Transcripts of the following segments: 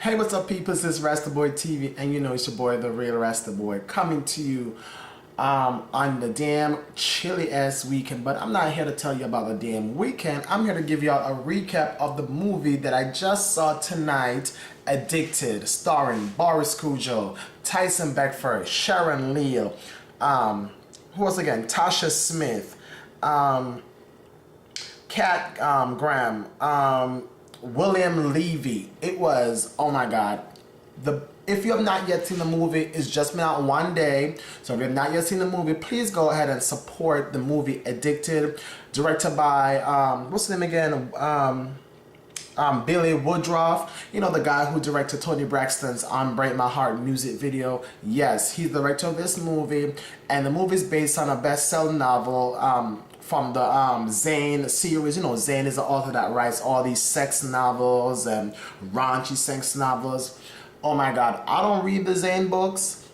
Hey, what's up, people? This is Rasta Boy TV, and you know it's your boy, the real Rasta Boy, coming to you on the damn chilly ass weekend. But I'm not here to tell you about the damn weekend. I'm here to give y'all a recap of the movie that I just saw tonight, Addicted, starring Boris Cujo, Tyson Beckford, Sharon Leal, who else again? Tasha Smith, Kat Graham, William Levy. It was, oh my god. If you have not yet seen the movie, it's just been out one day. So if you have not yet seen the movie, please go ahead and support the movie Addicted, directed by what's his name again? Billy Woodruff. You know, the guy who directed Toni Braxton's Break My Heart music video. Yes, he's the director of this movie, and the movie is based on a best-selling novel from the Zane series. You know, Zane is the author that writes all these sex novels and raunchy sex novels. Oh my god, I don't read the Zane books,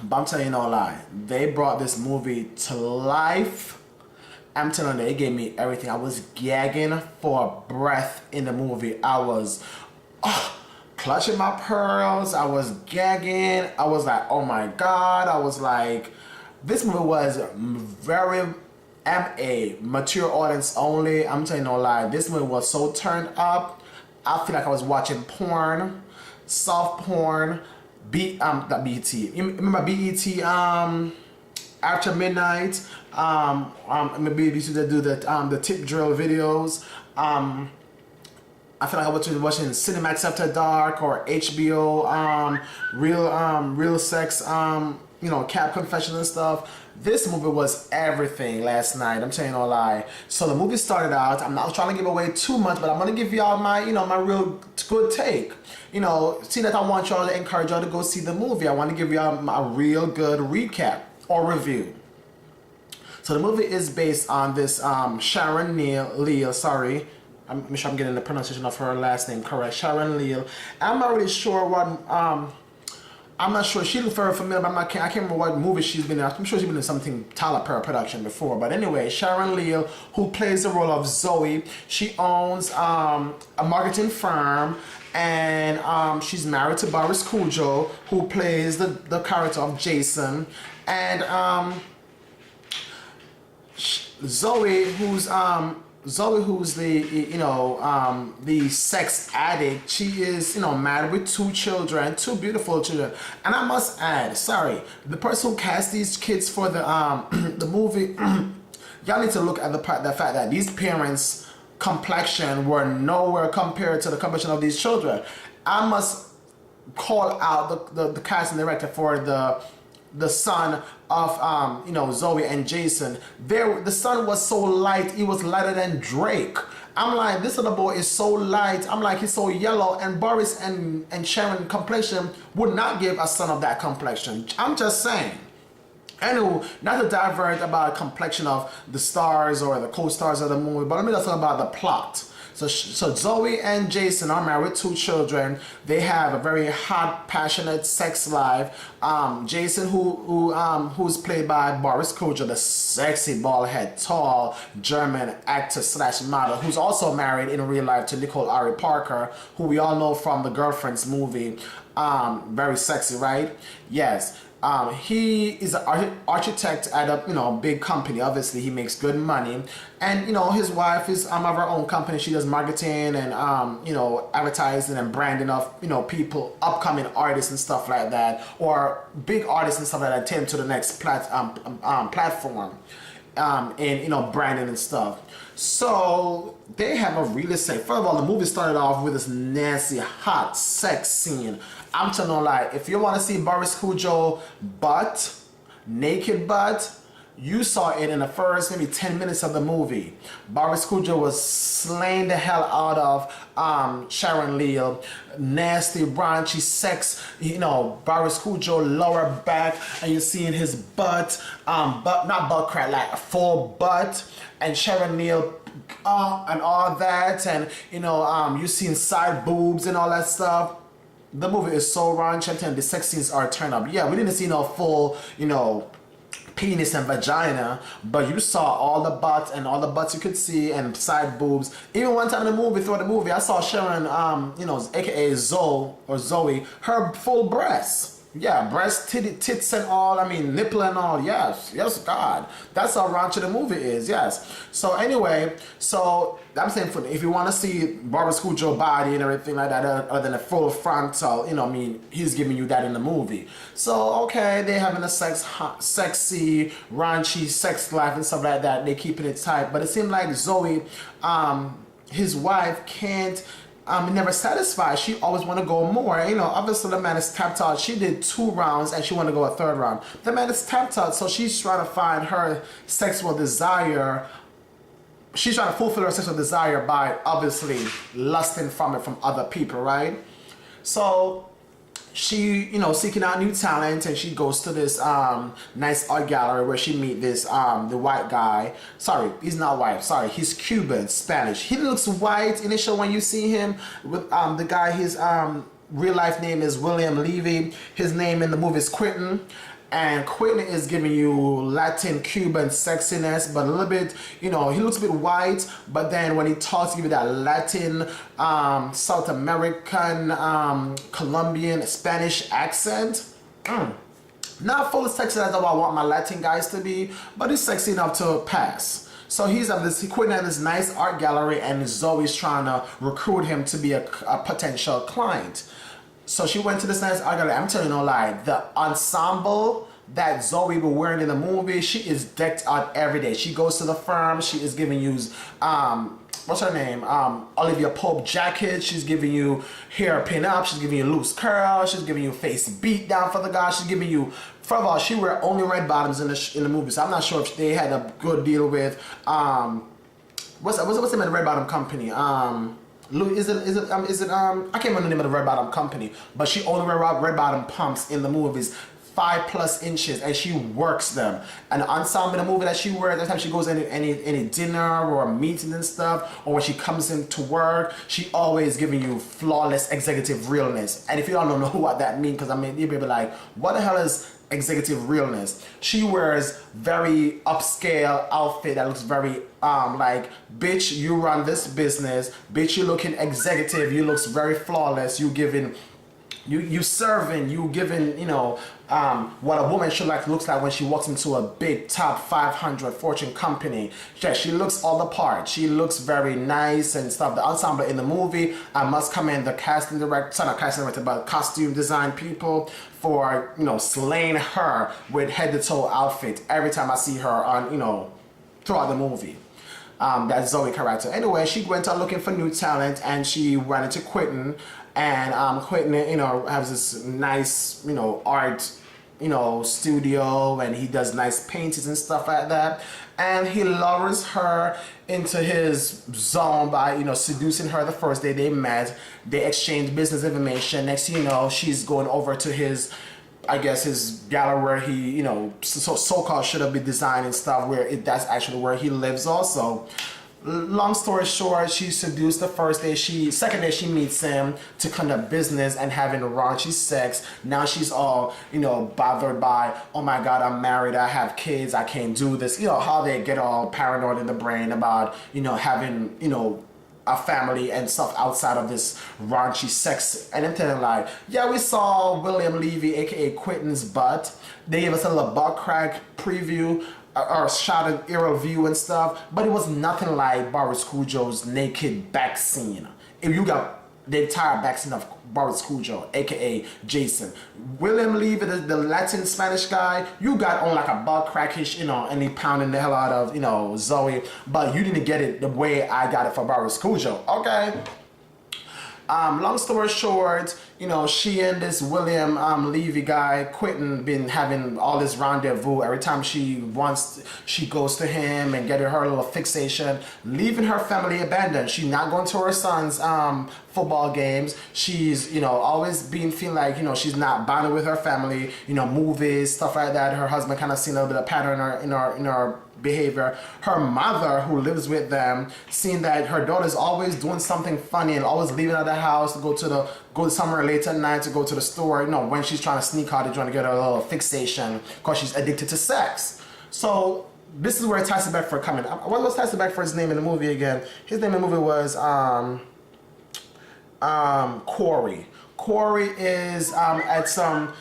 but I'm telling you no lie, they brought this movie to life. I'm telling you, they gave me everything. I was gagging for breath in the movie. I was clutching my pearls. I was gagging. I was like, oh my god. I was like, this movie was very mature audience only. I'm telling you no lie, this movie was so turned up. I feel like I was watching porn, soft porn, that BET. You remember BET after midnight? Maybe used to do the tip drill videos. I feel like I was watching Cinemax After Dark or HBO Real Sex, you know, Cap Confessions and stuff. This movie was everything last night. I'm telling you no lie. So the movie started out. I'm not trying to give away too much, but I'm gonna give y'all my, you know, my real good take. You know, see that I want y'all to encourage y'all to go see the movie. I want to give y'all my real good recap or review. So the movie is based on this Sharon Leal. Sorry, I'm sure I'm getting the pronunciation of her last name correct. Sharon Leal. I'm not really sure what I'm not sure. She looks very familiar, but I can't remember what movie she's been in. I'm sure she's been in something Tyler Perry production before. But anyway, Sharon Leal, who plays the role of Zoe, she owns a marketing firm, and she's married to Boris Cujo, who plays the character of Jason, and Zoe, who's the, you know, the sex addict. She is, you know, married with two children, two beautiful children. And I must add, sorry, the person who cast these kids for the the movie, y'all need to look at the fact that these parents' complexion were nowhere compared to the complexion of these children. I must call out the casting director for the son of you know, Zoe and Jason. The son was so light, he was lighter than Drake. I'm like, this little boy is so light. I'm like, he's so yellow, and Boris and Sharon complexion would not give a son of that complexion. I'm just saying. Anyway, not to divert about the complexion of the stars or the co-stars of the movie, but let me just talk about the plot. So Zoe and Jason are married with two children. They have a very hot, passionate sex life. Jason, who's played by Boris Cujo, the sexy, bald-head, tall German actor slash model, who's also married in real life to Nicole Ari Parker, who we all know from the Girlfriends movie. Very sexy, right? Yes. He is an architect at a, you know, big company. Obviously, he makes good money, and you know, his wife is of her own company. She does marketing and you know, advertising and branding of, you know, people, upcoming artists and stuff like that, or big artists and stuff like that, tend to the next platform in, you know, branding and stuff. So they have a really sex. First of all, the movie started off with this nasty, hot sex scene. I'm telling you, like, if you want to see Boris Cujo butt, naked butt, you saw it in the first maybe 10 minutes of the movie. Boris Cujo was slaying the hell out of Sharon Leal. Nasty, raunchy sex. You know, Boris Cujo lower back, and you're seeing his butt, not butt crack, like full butt, and Sharon Leal and all that, and you know, you seeing side boobs and all that stuff. The movie is so raunchy, and the sex scenes are turned up. Yeah, we didn't see no full, you know, penis and vagina, but you saw all the butts and all the butts you could see and side boobs. Even one time in the movie, throughout the movie, I saw Sharon, aka Zoe, her full breasts. Yeah, breast, tits and all, I mean, nipple and all, yes, God. That's how raunchy the movie is, yes. So anyway, so I'm saying if you want to see Barbara School Joe body and everything like that, other than a full frontal, he's giving you that in the movie. So, okay, they having a sexy, raunchy sex life and stuff like that. They keeping it tight. But it seemed like Zoe, his wife, can't never satisfied. She always want to go more. Obviously the man is tapped out. She did 2 rounds and she want to go a 3rd round. The man is tapped out, so she's trying to find her sexual desire. She's trying to fulfill her sexual desire by obviously lusting from it from other people, right? So she, seeking out new talent, and she goes to this nice art gallery where she meet this the white guy. Sorry, he's not white. Sorry, he's Cuban, Spanish. He looks white initially when you see him. With the guy, his real life name is William Levy. His name in the movie is Quentin. And Quentin is giving you Latin Cuban sexiness, but a little bit, he looks a bit white, but then when he talks, give you that Latin, South American, Colombian, Spanish accent. Not full as sexy as I want my Latin guys to be, but he's sexy enough to pass. So he's at Quentin at this nice art gallery, and Zoe's trying to recruit him to be a potential client. So she went to this nice art gallery. I'm telling you no lie. The ensemble that Zoe was wearing in the movie, she is decked out every day. She goes to the firm. She is giving you, what's her name? Olivia Pope jacket. She's giving you hair pin up. She's giving you loose curl. She's giving you face beat down for the guy. She's giving you, first of all, she wear only red bottoms in the movie. So I'm not sure if they had a good deal with, what's the name of the red bottom company? Is it I can't remember the name of the red bottom company, but she only wear red bottom pumps in the movies, 5+ inches, and she works them. And the ensemble in the movie that she wears, every time she goes in any dinner or meetings and stuff, or when she comes into work, she always giving you flawless executive realness. And if you don't know what that means, because you'll be like, what the hell is executive realness? She wears very upscale outfit that looks very like, bitch, you run this business, bitch, you looking executive, you looks very flawless, you giving, you serving, you giving, what a woman should looks like when she walks into a big top 500 Fortune company. Yeah, she looks all the part. She looks very nice and stuff. The ensemble in the movie, I must commend the casting director, not casting director, but costume design people for, slaying her with head to toe outfit every time I see her on, throughout the movie. That Zoe character. Anyway, she went out looking for new talent, and she ran into Quentin. And Quentin, has this nice, art, studio, and he does nice paintings and stuff like that. And he lures her into his zone by, seducing her the first day they met. They exchanged business information. Next thing you know, she's going over to his, I guess, his gallery where he, so-called should have been designed and stuff, where that's actually where he lives also. Long story short, she seduced the first day. Second day she meets him to conduct business and having raunchy sex. Now she's all, bothered by, oh my God, I'm married, I have kids, I can't do this. How they get all paranoid in the brain about, having, a family and stuff outside of this raunchy sex. And I'm telling like, yeah, we saw William Levy, aka Quentin's butt. They gave us a little butt crack preview, or shot an aerial view and stuff, but it was nothing like Barbara Scujo's naked back scene. If you got the entire back scene of Barbara Scujo, aka Jason. William Levy, the Latin Spanish guy, you got on like a butt crackish, and he pounding the hell out of, Zoe, but you didn't get it the way I got it for Barbara Scujo. Okay. Long story short, she and this William Levy guy, Quentin, been having all this rendezvous. Every time she goes to him and getting her little fixation, leaving her family abandoned. She's not going to her son's football games. She's, always feeling like, she's not bonded with her family, movies, stuff like that. Her husband kind of seen a little bit of pattern in her behavior. Her mother, who lives with them, seeing that her daughter's always doing something funny and always leaving out of the house to go somewhere late at night to go to the store, when she's trying to sneak out, trying to get her little fixation because she's addicted to sex. So this is where Tyson Beckford come in. What was Tyson Beckford's name in the movie again? His name in the movie was Corey. Corey's at some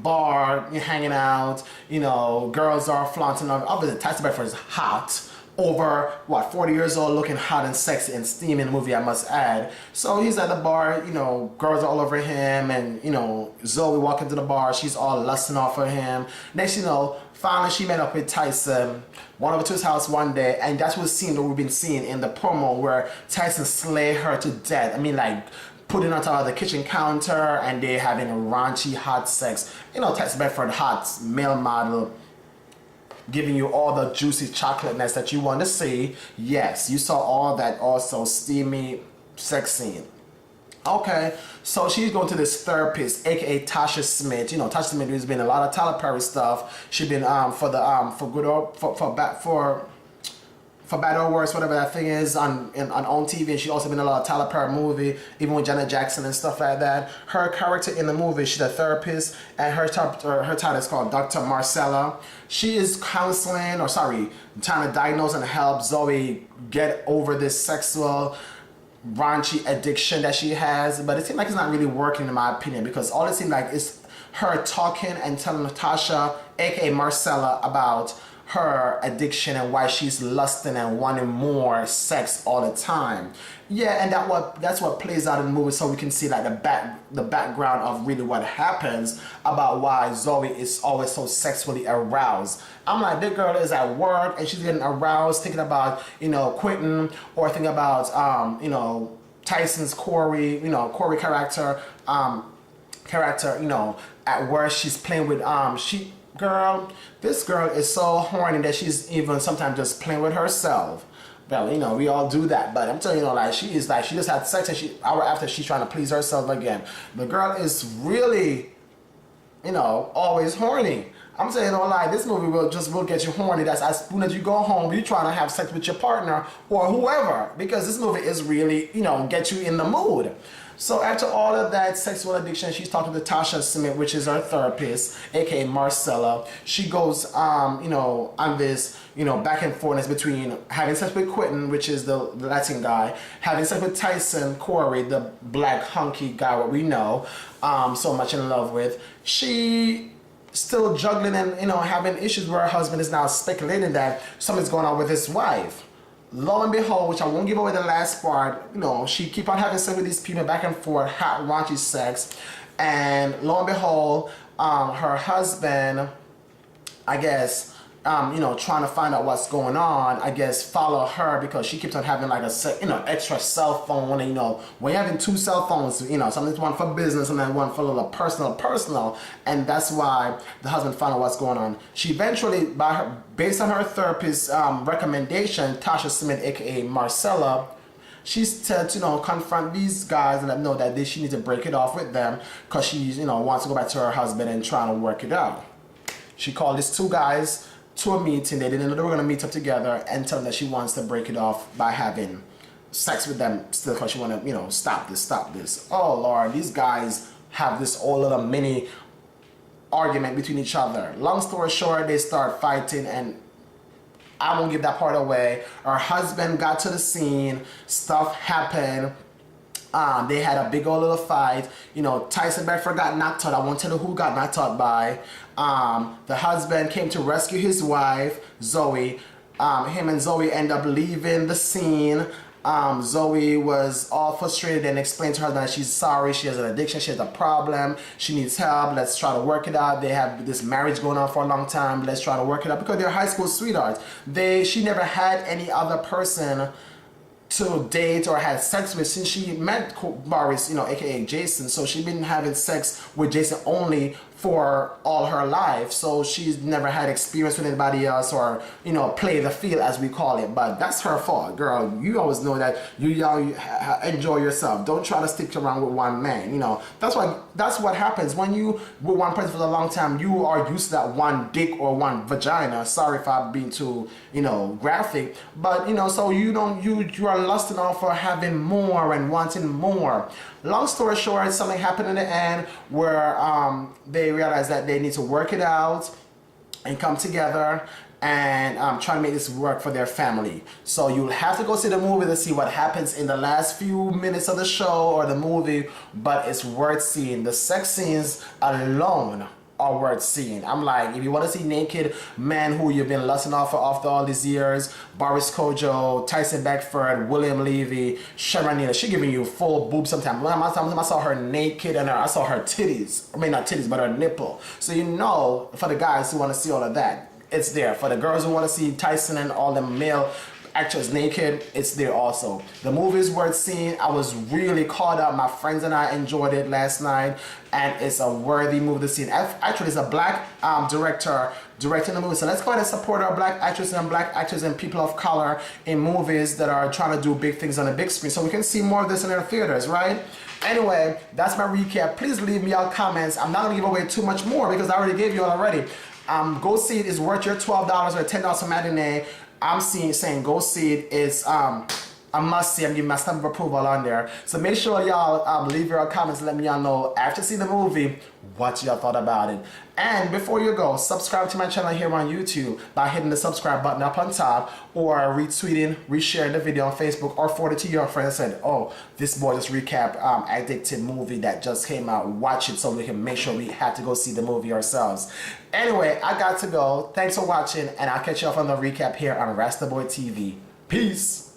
bar, hanging out. Girls are flaunting. Obviously, Tyson Beckford is hot. Over 40 years old, looking hot and sexy and steamy in the movie, I must add. So he's at the bar, girls are all over him, and Zoe walking into the bar, she's all lusting off of him. Next finally she met up with Tyson, went over to his house one day, and that's what the scene that we've been seeing in the promo where Tyson slay her to death. I mean, like, putting on top of the kitchen counter, and they having raunchy hot sex. Tyson Beckford, hot male model, giving you all the juicy chocolateness that you want to see. Yes, you saw all that also steamy sex scene. Okay, so she's going to this therapist, aka Tasha Smith. Tasha Smith has been in a lot of Tyler Perry stuff. She's been for better or worse, whatever that thing is, on TV. And she also been in a lot of Tyler Perry movie, even with Janet Jackson and stuff like that. Her character in the movie, she's a therapist, and her title is called Dr. Marcella. She is trying to diagnose and help Zoe get over this sexual raunchy addiction that she has. But it seems like it's not really working, in my opinion, because all it seems like is her talking and telling Natasha, aka Marcella, about her addiction and why she's lusting and wanting more sex all the time. Yeah, and that's what plays out in the movie, so we can see like the background of really what happens about why Zoe is always so sexually aroused. I'm like, this girl is at work and she's getting aroused thinking about quitting, or thinking about Tyson's Corey character at work. She's playing with this girl is so horny that she's even sometimes just playing with herself. Well, we all do that, but I'm telling you, she just had sex, and hour after she's trying to please herself again. The girl is really, always horny. I'm saying, this movie will get you horny. That's as soon as you go home, you're trying to have sex with your partner or whoever, because this movie is really, get you in the mood. So after all of that sexual addiction, she's talking to Tasha Smith, which is her therapist, aka Marcella. She goes, on this, back and forth between having sex with Quentin, which is the Latin guy, having sex with Tyson Corey, the black hunky guy, what we know, so much in love with. She still juggling and having issues where her husband is now speculating that something's going on with his wife. Lo and behold, which I won't give away the last part, she keep on having sex with these people back and forth, hot, raunchy sex, and lo and behold, her husband, I guess, trying to find out what's going on, I guess, follow her, because she keeps on having like a extra cell phone, and when you're having two cell phones, something's one for business and then one for a little personal, and that's why the husband found out what's going on. She eventually, based on her therapist's recommendation, Tasha Smith, aka Marcella, she's to confront these guys and let them know that she needs to break it off with them, because she wants to go back to her husband and trying to work it out. She called these two guys to a meeting. They didn't know they were going to meet up together, and tell them that she wants to break it off by having sex with them still, because she want to stop this. Oh Lord, these guys have this whole little mini argument between each other. Long story short, they start fighting, and I won't give that part away. Her husband got to the scene, stuff happened. They had a big old little fight. Tyson Beckford got knocked out. I won't tell you who got knocked out by. The husband came to rescue his wife, Zoe. Him and Zoe end up leaving the scene. Zoe was all frustrated and explained to her that she's sorry, she has an addiction, she has a problem, she needs help, let's try to work it out. They have this marriage going on for a long time, let's try to work it out, because they're high school sweethearts. She never had any other person to date or had sex with since she met Boris, aka Jason. So she's been having sex with Jason only for all her life. So she's never had experience with anybody else, or play the field, as we call it. But that's her fault, girl. You always know that you enjoy yourself. Don't try to stick around with one man. That's what happens when you with one person for a long time. You are used to that one dick or one vagina. Sorry if I'm being too graphic, but so you are lusting on for having more and wanting more. Long story short, something happened in the end where they realized that they need to work it out, and come together and try to make this work for their family. So you'll have to go see the movie to see what happens in the last few minutes of the show or the movie, but it's worth seeing. The sex scenes alone are worth seeing. I'm like, if you want to see naked men who you've been lusting after all these years, Boris Kojo, Tyson Beckford, William Levy, Sharon Neal, she giving you full boobs sometimes. One time I saw her naked and I saw her titties. I mean, not titties, but her nipple. So you know, for the guys who want to see all of that, it's there. For the girls who want to see Tyson and all the male actors naked, it's there also. The movie is worth seeing. I was really caught up. My friends and I enjoyed it last night, and it's a worthy movie to see. Actually, it's a black director directing the movie. So let's go ahead and support our black actors and people of color in movies that are trying to do big things on the big screen, so we can see more of this in our theaters, right? Anyway, that's my recap. Please leave me your comments. I'm not gonna give away too much more because I already gave you all already. Go see it. It's worth your $12 or $10 for matinee. I'm saying go see it. It's a must see. I'm giving my stamp of approval on there. So make sure y'all leave your comments and let me y'all know after seeing the movie what y'all thought about it. And before you go, subscribe to my channel here on YouTube by hitting the subscribe button up on top, or retweeting, resharing the video on Facebook, or forward it to your friends and said, oh, this boy just recap addictive movie that just came out. Watch it so we can make sure we have to go see the movie ourselves. Anyway, I got to go. Thanks for watching, and I'll catch you off on the recap here on Rasta Boy TV. Peace.